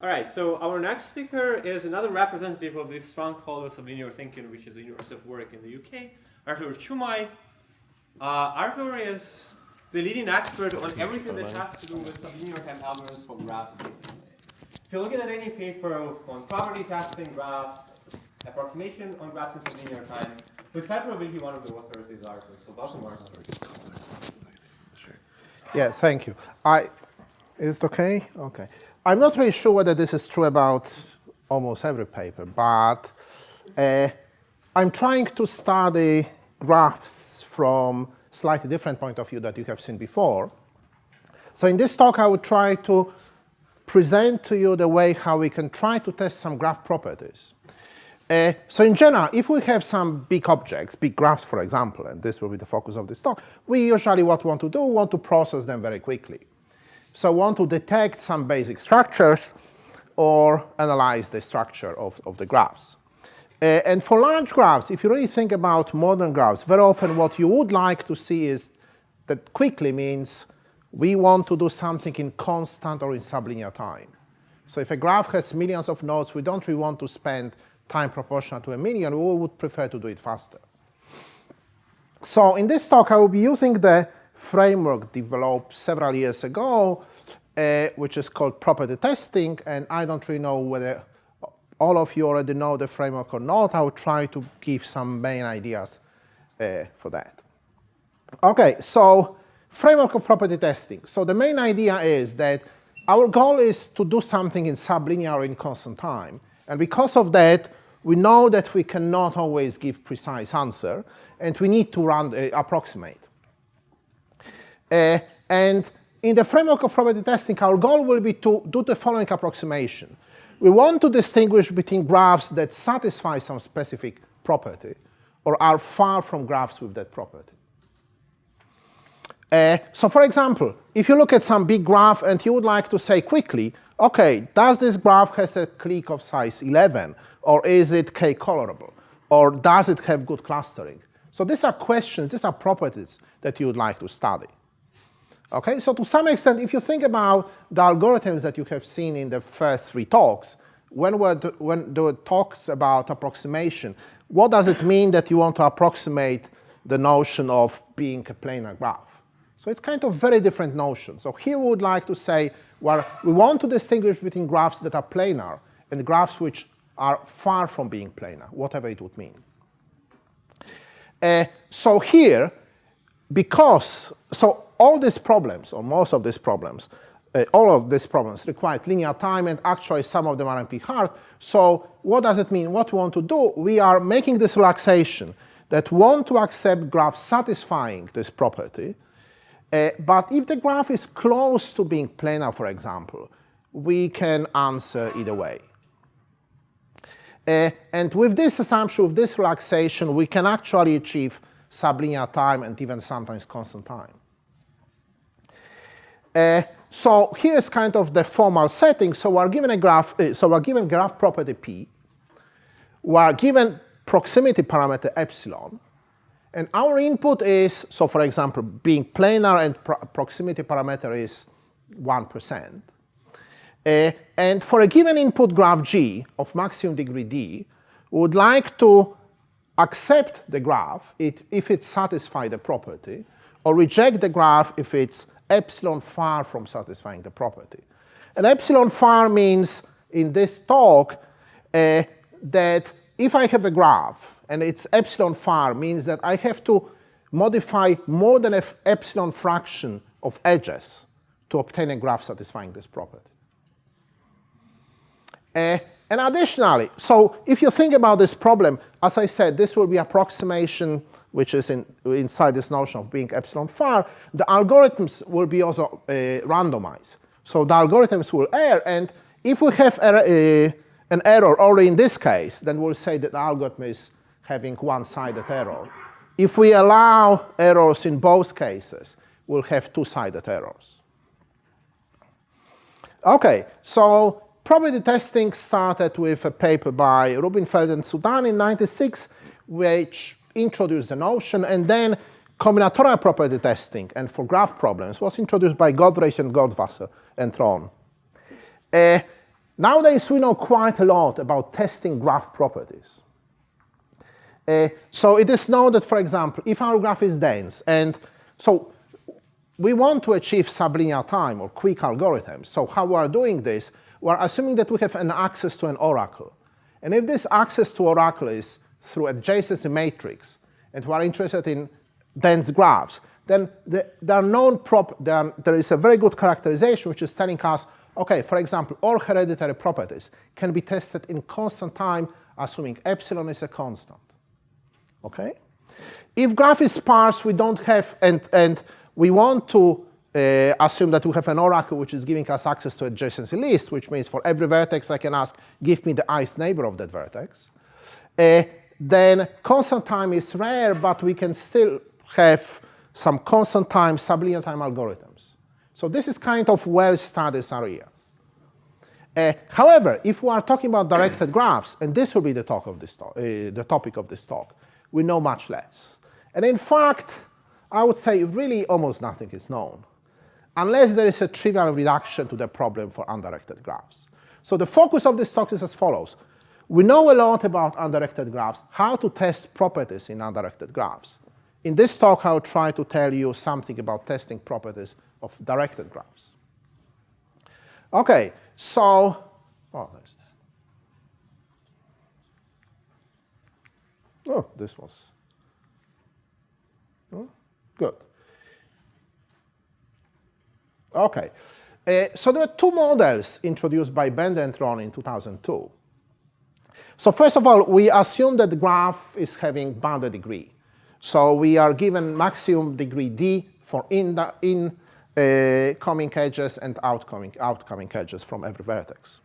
All right, so our next speaker is another representative of this stronghold of sublinear thinking, which is the University of Warwick in the UK, Artur Czumaj. Artur is the leading expert on everything that has to do with sublinear time algorithms for graphs, basically. If you're looking at any paper on property testing graphs, approximation on graphs in sublinear time, with high probability one of the authors is Artur. So welcome, Artur. Yes, thank you. Is it okay? Okay. I'm not really sure whether this is true about almost every paper, but I'm trying to study graphs from slightly different point of view that you have seen before. So in this talk, I will try to present to you the way how we can try to test some graph properties. So in general, if we have some big objects, big graphs, for example, and this will be the focus of this talk, we usually want to process them very quickly. So want to detect some basic structures or analyze the structure of the graphs. And for large graphs, if you really think about modern graphs, very often what you would like to see is that quickly means we want to do something in constant or in sublinear time. So if a graph has millions of nodes, we don't really want to spend time proportional to a million, we would prefer to do it faster. So in this talk, I will be using the framework developed several years ago, which is called property testing, and I don't really know whether all of you already know the framework or not. I will try to give some main ideas for that. Okay, so framework of property testing. So the main idea is that our goal is to do something in sublinear or in constant time, and because of that, we know that we cannot always give precise answer, and we need to approximate. And in the framework of property testing, our goal will be to do the following approximation. We want to distinguish between graphs that satisfy some specific property or are far from graphs with that property. So for example, if you look at some big graph and you would like to say quickly, okay, does this graph has a clique of size 11, or is it k-colorable, or does it have good clustering? So these are questions, these are properties that you would like to study. Okay, so to some extent, if you think about the algorithms that you have seen in the first three talks, when there were talks about approximation, what does it mean that you want to approximate the notion of being a planar graph? So it's kind of very different notion. So here we would like to say, well, we want to distinguish between graphs that are planar and graphs which are far from being planar, whatever it would mean. So here, so all these problems, or most of these problems, all of these problems require linear time, and actually some of them are NP hard. So what does it mean? What we want to do? We are making this relaxation that want to accept graphs satisfying this property, but if the graph is close to being planar, for example, we can answer either way. And with this assumption, with this relaxation, we can actually achieve sublinear time and even sometimes constant time. So here's kind of the formal setting. So we're given a graph, graph property P. We're given proximity parameter epsilon. And our input is, so for example, being planar and proximity parameter is 1%. And for a given input graph G of maximum degree D, we would like to accept the graph if it satisfies the property, or reject the graph if it's epsilon far from satisfying the property. And epsilon far means, in this talk, that if I have a graph and it's epsilon far, means that I have to modify more than an epsilon fraction of edges to obtain a graph satisfying this property. And additionally, so if you think about this problem, as I said, this will be approximation, which is inside this notion of being epsilon far. The algorithms will be also randomized. So the algorithms will err, and if we have an error only in this case, then we'll say that the algorithm is having one-sided error. If we allow errors in both cases, we'll have two-sided errors. Okay, so property testing started with a paper by Rubinfeld and Sudan in '96, which introduced the notion, and then combinatorial property testing and for graph problems was introduced by Godrej and Goldwasser and Ron. Nowadays, we know quite a lot about testing graph properties. So it is known that, for example, if our graph is dense, and so we want to achieve sublinear time or quick algorithms. So how we are doing this, we are assuming that we have an access to an oracle. And if this access to oracle is through adjacency matrix, and we are interested in dense graphs, then there is a very good characterization which is telling us, okay, for example, all hereditary properties can be tested in constant time, assuming epsilon is a constant. Okay? If graph is sparse, we don't have, and we want to assume that we have an oracle which is giving us access to adjacency list, which means for every vertex I can ask, give me the ith neighbor of that vertex. Then constant time is rare, but we can still have some constant time, sublinear time algorithms. So this is kind of well-studied area. However, if we are talking about directed graphs, and this will be the topic of this talk, we know much less. And in fact, I would say really almost nothing is known, unless there is a trivial reduction to the problem for undirected graphs. So the focus of this talk is as follows. We know a lot about undirected graphs, how to test properties in undirected graphs. In this talk, I'll try to tell you something about testing properties of directed graphs. Okay, so, oh, there's that. Oh, this was, oh, good. Okay, so there were two models introduced by Bender and Ron in 2002. So first of all, we assume that the graph is having bounded degree. So we are given maximum degree D for incoming edges and outcoming edges from every vertex.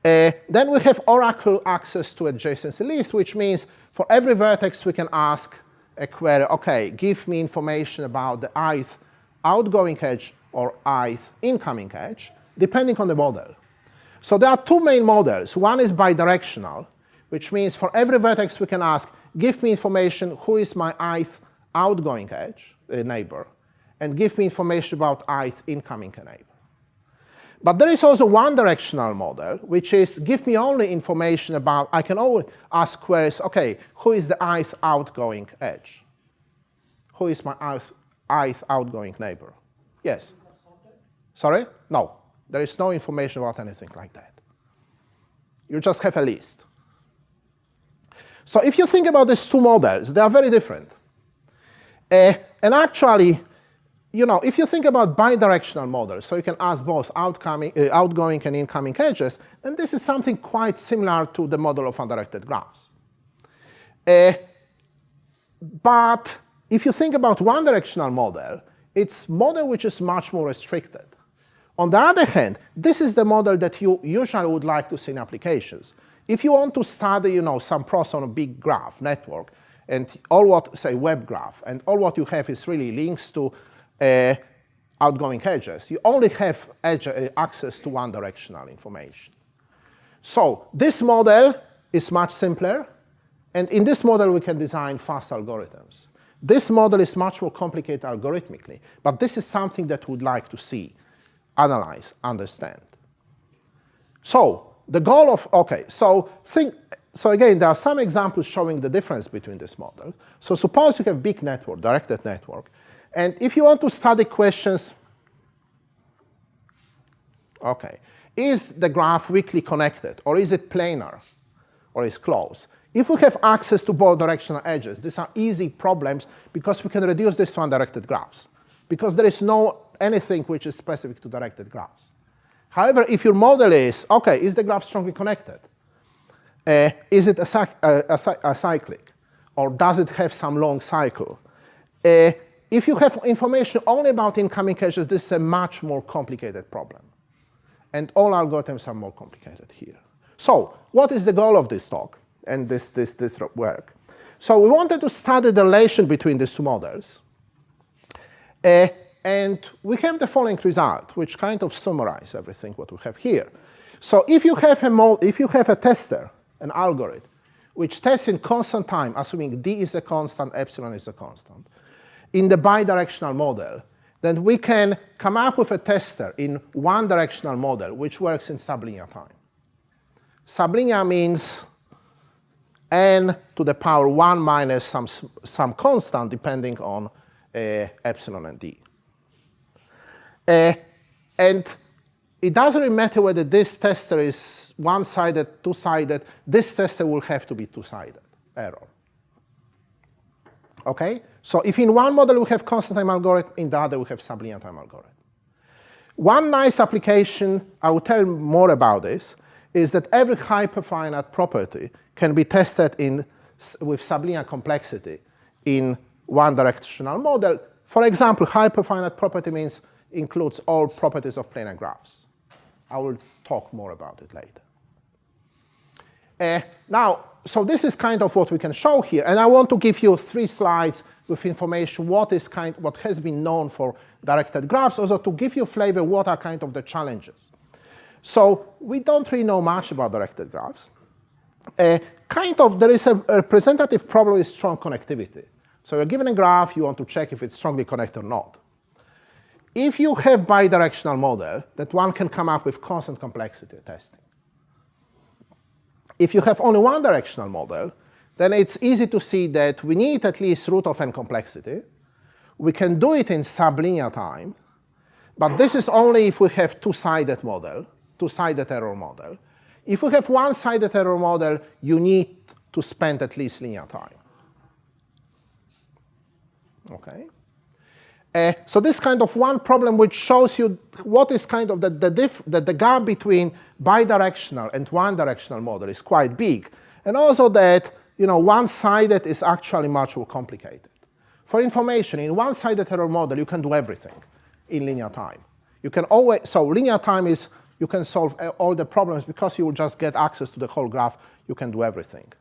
Then we have oracle access to adjacency list, which means for every vertex we can ask a query, okay, give me information about the ith outgoing edge or ith incoming edge, depending on the model. So there are two main models. One is bidirectional, which means for every vertex we can ask, give me information who is my ith outgoing edge, neighbor, and give me information about ith incoming neighbor. But there is also one directional model, which is give me only information about, I can always ask queries, okay, who is the ith outgoing edge? Who is my ith outgoing neighbor? Yes? Sorry? No. There is no information about anything like that. You just have a list. So if you think about these two models, they are very different. And actually, you know, if you think about bidirectional models, so you can ask both outgoing and incoming edges, then this is something quite similar to the model of undirected graphs. But if you think about one directional model, it's a model which is much more restricted. On the other hand, this is the model that you usually would like to see in applications. If you want to study, you know, some process on a big graph network, and all what, say, web graph, and all what you have is really links to outgoing edges, you only have access to one directional information. So this model is much simpler, and in this model we can design fast algorithms. This model is much more complicated algorithmically, but this is something that we'd like to see, analyze, understand. So the goal of, okay, so again, there are some examples showing the difference between this model. So suppose you have big network, directed network, and if you want to study questions, okay, is the graph weakly connected, or is it planar, or is closed? If we have access to both directional edges, these are easy problems because we can reduce this to undirected graphs, because there is no anything which is specific to directed graphs. However, if your model is, okay, is the graph strongly connected? Is it a cyclic? Or does it have some long cycle? If you have information only about incoming edges, this is a much more complicated problem. And all algorithms are more complicated here. So what is the goal of this talk and this work? So we wanted to study the relation between these two models. And we have the following result, which kind of summarizes everything what we have here. So if you have a tester, an algorithm, which tests in constant time, assuming D is a constant, epsilon is a constant, in the bidirectional model, then we can come up with a tester in one directional model which works in sublinear time. Sublinear means n to the power 1 minus some constant depending on epsilon and d. And it doesn't really matter whether this tester is one-sided, two-sided. This tester will have to be two-sided error. Okay? So if in one model we have constant time algorithm, in the other we have sublinear time algorithm. One nice application, I will tell you more about this, is that every hyperfinite property can be tested with sublinear complexity in one-directional model. For example, hyperfinite property includes all properties of planar graphs. I will talk more about it later. Now, so this is kind of what we can show here, and I want to give you 3 slides with information what has been known for directed graphs, also to give you a flavor what are kind of the challenges. So we don't really know much about directed graphs. There is a representative problem with strong connectivity. So you're given a graph, you want to check if it's strongly connected or not. If you have bidirectional model, that one can come up with constant complexity testing. If you have only one directional model, then it's easy to see that we need at least root of n complexity. We can do it in sublinear time, but this is only if we have two-sided model, two-sided error model. If we have one-sided error model, you need to spend at least linear time. Okay? So this kind of one problem which shows you what is kind of the gap between bidirectional and one-directional model is quite big. And also that one-sided is actually much more complicated. For information, in one-sided error model, you can do everything in linear time. You can always, so linear time is, you can solve all the problems because you will just get access to the whole graph, you can do everything.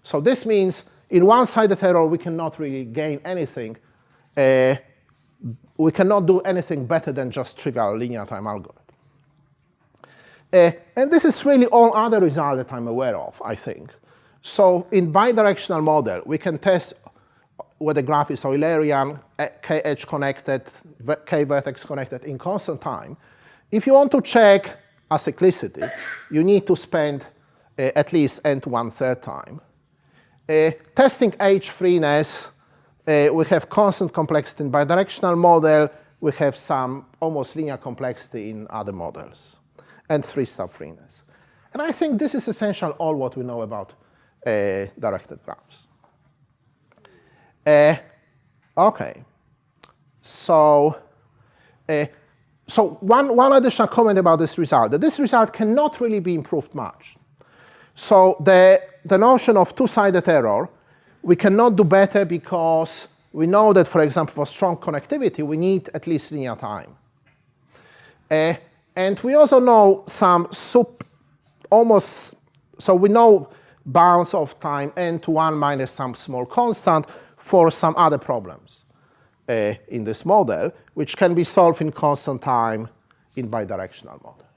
So this means in one-sided error, we cannot really gain anything. We cannot do anything better than just trivial linear time algorithm. And this is really all other results that I'm aware of, I think. So in bidirectional model, we can test whether the graph is Eulerian, k-edge connected, k-vertex connected in constant time. If you want to check acyclicity, you need to spend at least n to 1/3 time. Testing H-freeness, we have constant complexity in bidirectional model. We have some almost linear complexity in other models, and 3-star freeness. And I think this is essential all what we know about directed graphs. Okay. So one additional comment about this result, that this result cannot really be improved much. So the notion of two-sided error, we cannot do better because we know that, for example, for strong connectivity, we need at least linear time. And we also know some so we know bounds of time n to 1 minus some small constant for some other problems in this model, which can be solved in constant time in bidirectional model.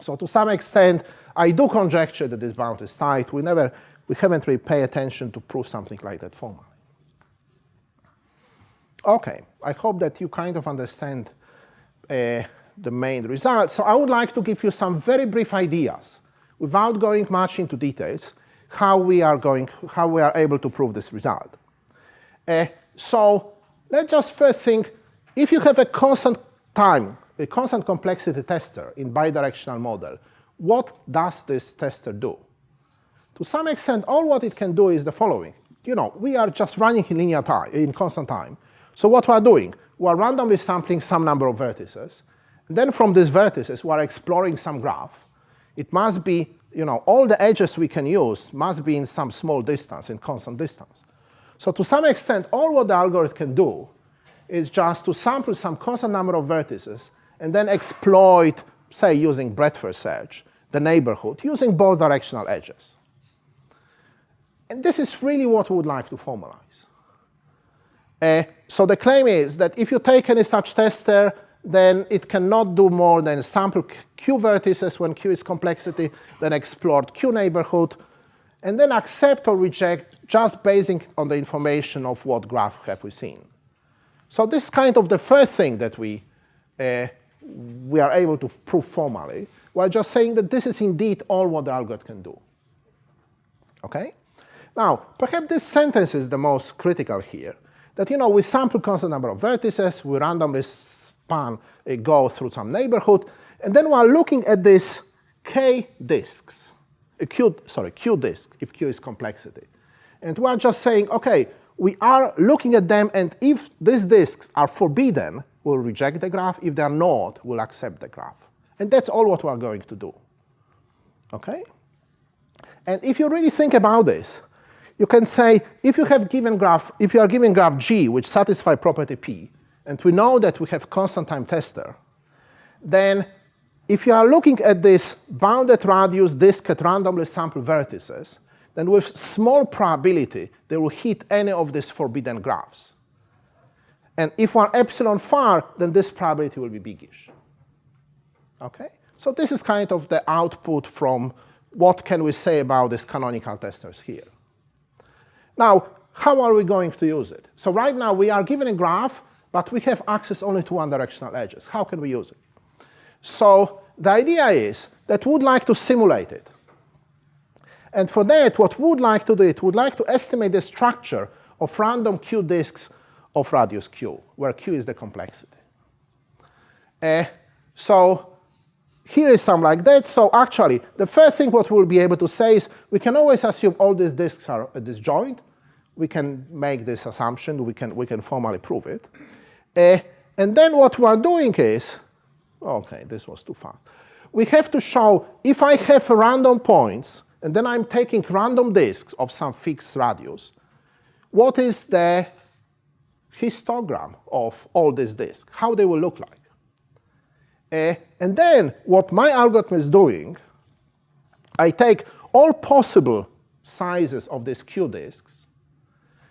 So to some extent, I do conjecture that this bound is tight. We haven't really paid attention to prove something like that formally. Okay, I hope that you kind of understand the main result. So I would like to give you some very brief ideas, without going much into details, how we are able to prove this result. So let's just first think, if you have a constant complexity tester in bidirectional model, what does this tester do? To some extent, all what it can do is the following. We are just running in linear time, in constant time. So what we are doing, we are randomly sampling some number of vertices. And then from these vertices, we are exploring some graph. It must be, all the edges we can use must be in some small distance, in constant distance. So to some extent, all what the algorithm can do is just to sample some constant number of vertices and then exploit, say, using breadth-first search, the neighborhood, using both directional edges. And this is really what we would like to formalize. So the claim is that if you take any such tester, then it cannot do more than sample Q vertices when Q is complexity, then explore Q neighborhood, and then accept or reject just basing on the information of what graph have we seen. So this is kind of the first thing that we are able to prove formally. We're just saying that this is indeed all what the algorithm can do. Okay? Now, perhaps this sentence is the most critical here. That, we sample constant number of vertices, we randomly span, go through some neighborhood, and then we're looking at these k disks, q disk, if q is complexity. And we're just saying, okay, we are looking at them, and if these disks are forbidden, we'll reject the graph. If they're not, we'll accept the graph. And that's all what we're going to do. Okay? And if you really think about this, you can say, if you are given graph G, which satisfies property P, and we know that we have constant time tester, then if you are looking at this bounded radius disk at randomly sampled vertices, then with small probability, they will hit any of these forbidden graphs. And if we're epsilon far, then this probability will be biggish. Okay? So this is kind of the output from what can we say about these canonical testers here. Now, how are we going to use it? So right now, we are given a graph, but we have access only to one-directional edges. How can we use it? So the idea is that we would like to simulate it. And for that, what we would like to do, we would like to estimate the structure of random q disks of radius q, where q is the complexity. So here is some like that. So actually, the first thing what we'll be able to say is we can always assume all these disks are disjoint. We can make this assumption. We can formally prove it. And then what we are doing is, OK, this was too far. We have to show if I have random points, and then I'm taking random disks of some fixed radius, what is the histogram of all these disks, how they will look like. And then what my algorithm is doing, I take all possible sizes of these q disks,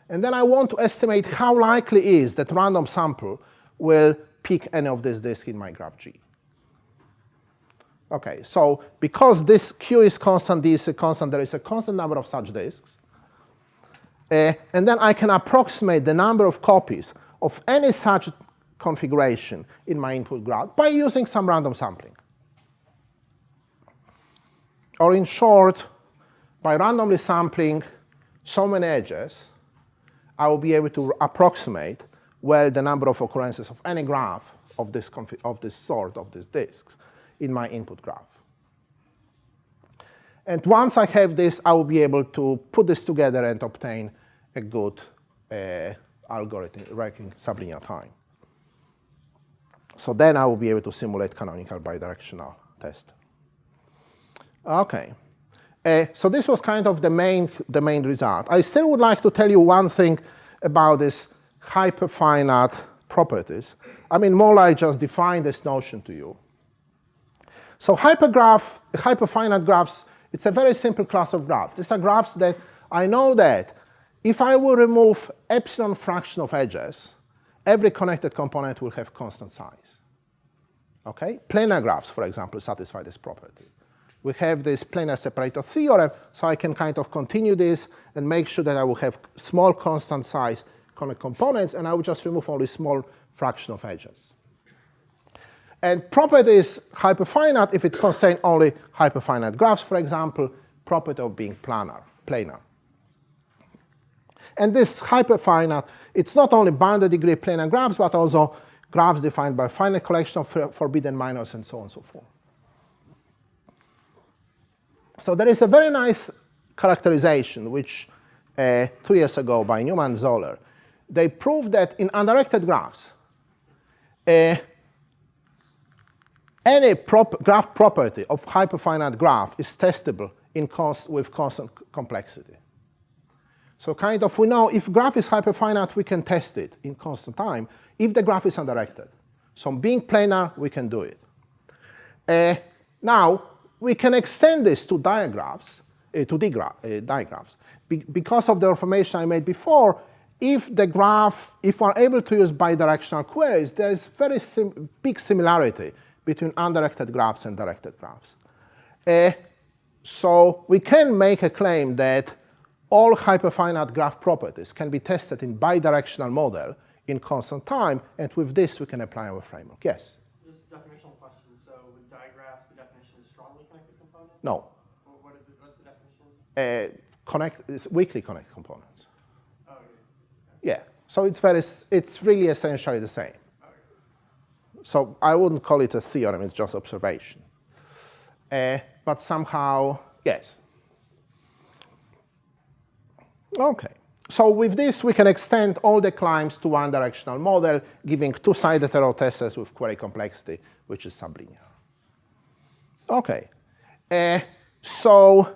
and then I want to estimate how likely is that random sample will pick any of these disks in my graph G. Okay, so because this q is constant, d is a constant, there is a constant number of such disks. And then I can approximate the number of copies of any such configuration in my input graph by using some random sampling. Or in short, by randomly sampling so many edges, I will be able to approximate well the number of occurrences of any graph of this sort, of these disks, in my input graph. And once I have this, I will be able to put this together and obtain a good algorithm working sublinear time. So then I will be able to simulate canonical bidirectional test. OK. So this was kind of the main result. I still would like to tell you one thing about this hyperfinite properties. I mean, more like just define this notion to you. So hyperfinite graphs, it's a very simple class of graphs. These are graphs that I know that if I will remove epsilon fraction of edges, every connected component will have constant size. Okay? Planar graphs, for example, satisfy this property. We have this planar separator theorem, so I can kind of continue this and make sure that I will have small constant size connected components, and I will just remove only small fraction of edges. And property is hyperfinite if it contains only hyperfinite graphs, for example, property of being planar. And this hyperfinite, it's not only bounded degree planar graphs, but also graphs defined by finite collection of forbidden minors and so on and so forth. So there is a very nice characterization, which 2 years ago by Newman and Zoller, they proved that in undirected graphs, any graph property of hyperfinite graph is testable with constant complexity. So kind of we know if graph is hyperfinite, we can test it in constant time if the graph is undirected. So being planar, we can do it. Now, we can extend this to diagrams, diagrams. Because of the information I made before, if we're able to use bidirectional queries, there is very big similarity between undirected graphs and directed graphs. So we can make a claim that all hyperfinite graph properties can be tested in bidirectional model in constant time, and with this we can apply our framework. Yes? Just a definitional question. So with digraphs, the definition is strong No. What's the definition? It's weakly connected components. Oh, Yeah. So it's really essentially the same. So I wouldn't call it a theorem, it's just observation. But somehow, yes. Okay. So with this, we can extend all the climbs to one directional model, giving two-sided error testers with query complexity, which is sublinear. Okay. So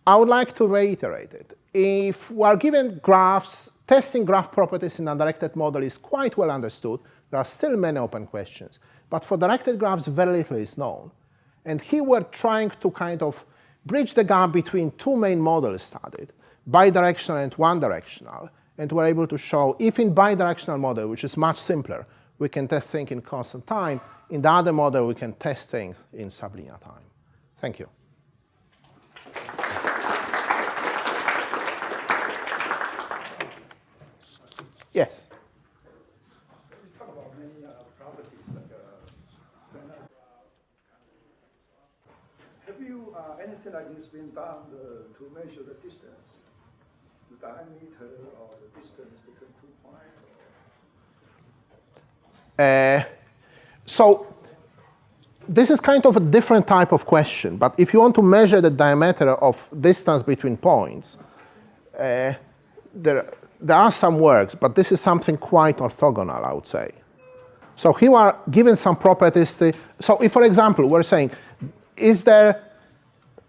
I would like to reiterate it. If we are given graphs, testing graph properties in a directed model is quite well understood. There are still many open questions. But for directed graphs, very little is known. And here we're trying to kind of bridge the gap between two main models studied, bidirectional and one-directional. And we're able to show if in bidirectional model, which is much simpler, we can test things in constant time, in the other model, we can test things in sublinear time. Thank you. Yes? You talk about many properties like planar graph. Have you anything like this been done to measure the distance, the diameter or the distance between 2 points? So this is kind of a different type of question. But if you want to measure the diameter of distance between points, there are some works, but this is something quite orthogonal, I would say. So here we are given some properties. So if, for example, we're saying, is the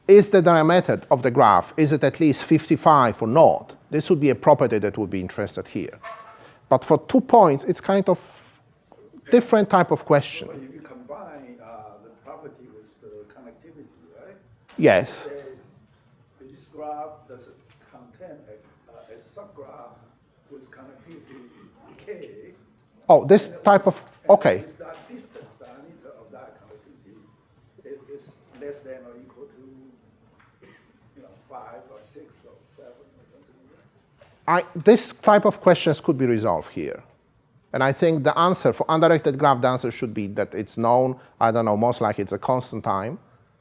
diameter of the graph, is it at least 55 or not? This would be a property that would be interested here. But for 2 points, it's kind of different type of question. So if you combine the property with the connectivity, right? Yes. Say, this graph does contain a subgraph with connectivity k. Oh, this type of, okay. Is that distance, diameter of that connectivity is less than or equal to 5 or 6 or 7 or something like that? This type of questions could be resolved here. And I think the answer for undirected graph, the answer should be that it's known, I don't know, most likely it's a constant time.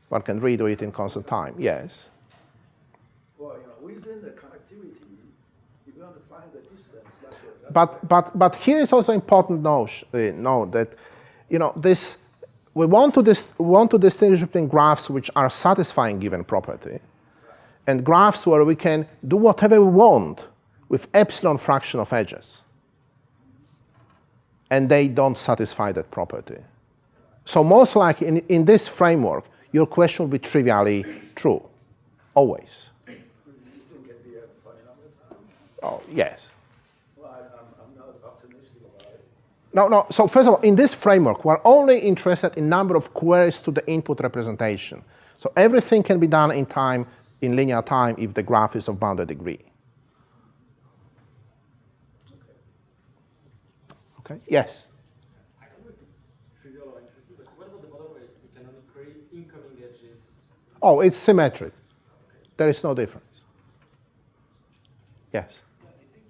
One can redo it in constant time, yes. Well, within the connectivity, if you want to find the distance, that's it. But here is also important note that this we want to distinguish between graphs which are satisfying given property and graphs where we can do whatever we want with epsilon fraction of edges. And they don't satisfy that property. So most likely in this framework, your question will be trivially true, always. You think it'd be a polynomial time? Oh, yes. Well, I'm not optimistic about it. No. So first of all, in this framework, we're only interested in number of queries to the input representation. So everything can be done in time, in linear time, if the graph is of bounded degree. Okay. Yes? I don't know if it's trivial or interesting, but what about the model where we can only create incoming edges? Oh, it's symmetric. There is no difference. Yes? I think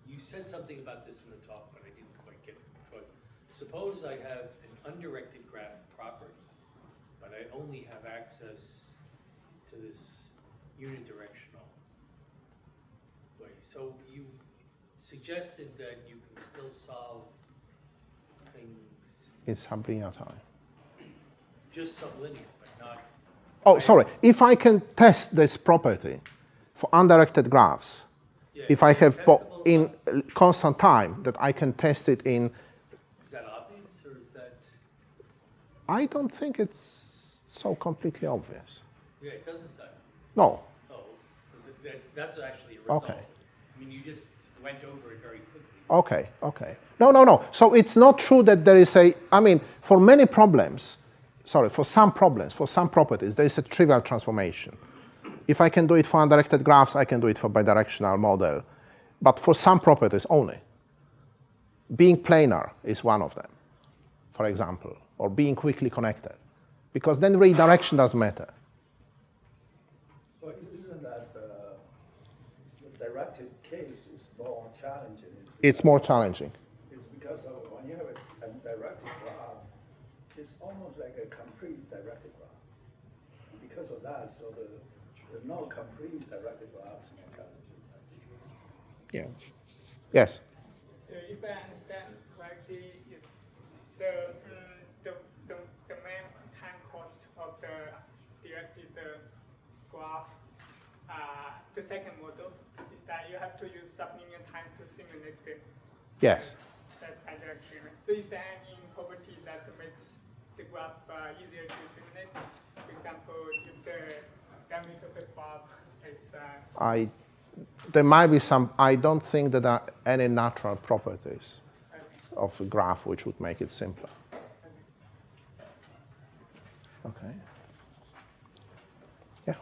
you said something about this in the talk, but I didn't quite get it. But suppose I have an undirected graph property, but I only have access to this unidirectional way. So you suggested that you can still solve things It's sublinear time. just sublinear, but not. Oh, sorry. If I can test this property for undirected graphs, Yeah, if I have testable, in constant time, that I can test it in, is that obvious or is that? I don't think it's so completely obvious. Yeah, it doesn't say. No. Oh, so that's actually a result. Okay. I mean, you just went over it very quickly. Okay. No. So it's not true that there is for many problems, for some properties, there is a trivial transformation. If I can do it for undirected graphs, I can do it for bidirectional model. But for some properties only. Being planar is one of them, for example, or being quickly connected. Because then redirection doesn't matter. Well, isn't that the directed case is more challenging? It's more challenging. It's because when you have a directed graph, it's almost like a complete directed graph. because of that, so the no complete directed graphs mentality. Yeah. Yes. So if I understand correctly, it's so the main time cost of the directed graph, the second model is that you have to use sublinear time to simulate Yes. that direction. So is there any property that makes the graph easier to simulate? For example, if the diameter of the graph is There might be some. I don't think that there are any natural properties of a graph which would make it simpler. Okay. Yeah.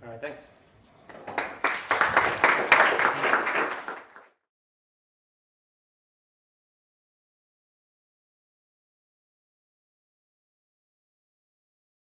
All right, thanks.